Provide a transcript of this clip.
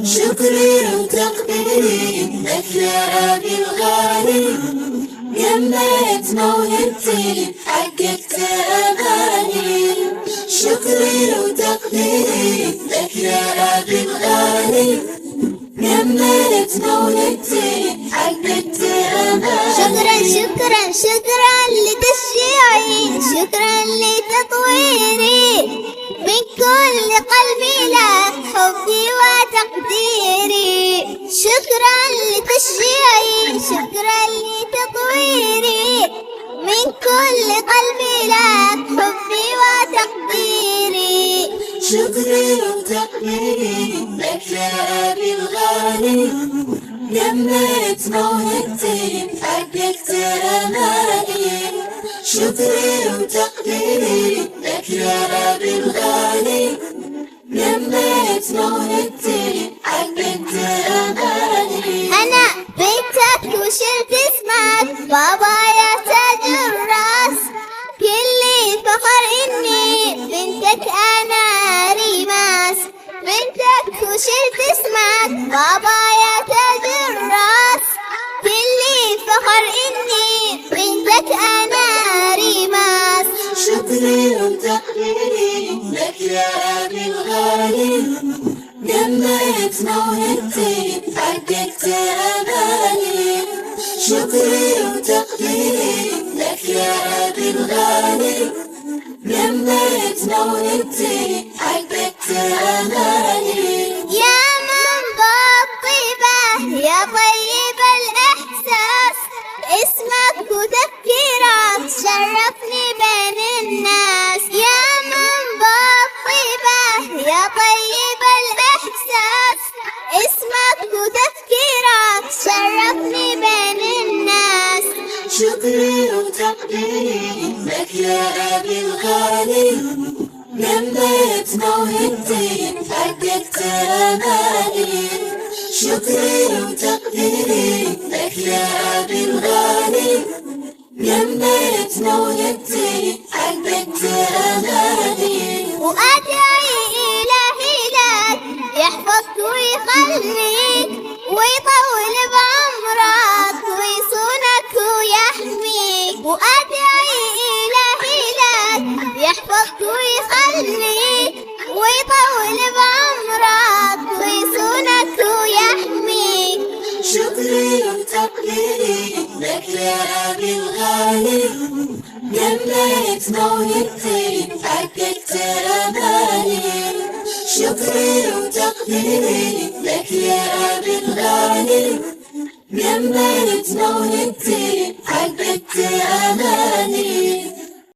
شكري وتقديري لك يا أبي الغالي، نميت موهبتي حققت أماني. شكري وتقديري لك يا أبي الغالي، نميت موهبتي حققت أماني. شكرا شكرا شكرا لتشجيعي، شكرا لتطويري، من كل قلبي لك حبي وتقديري. شكرا لتشجيعي، شكرا لتطويري، من كل قلبي لك حبي وتقديري. شكري وتقديري لك يا أبي الغالي، نميت موهبتي حققت أماني. شكري وتقديري لك يا أبي الغالي، نميت موهبتي حققت أماني. أنا بنتك وشلت اسمك بابا يا تاج الراس، كلي فخر إني بنتك أنا ريماس. بنتك وشلت اسمك بابا يا تاج الراس، كلي فخر إني بنتك أنا ريماس. شكري وتقديري لك يا أبي الغالي، نميت موهبتي حققت أماني. شكري وتقديري لك يا أبي الغالي، نميت موهبتي حققت أماني. يا منبع الطيبة يا طيب الإحساس، اسمك وتفكيرك شرفني بين الناس. يا منبع الطيبة يا طيب الإحساس، اسمك وتفكيرك شرفني بين الناس. شكري وتقديري لك يا أبي الغالي، نميت موهبتي حققت أماني. شكري وتقديري لك يا أبي الغالي، نميت موهبتي حققت أماني. وأدعي إلهي لك يحفظك ويخليك، ويطول بعمرك ويصونك ويحميك. وأدعي إلهي لك يحفظك ويخليك، ويطول بعمرك ويصونك ويحميك. شكري وتقديري لك يا أبي الغالي، نميت موهبتي حققت أماني. شكري وتقديري لك يا أبي الغالي، نميت موهبتي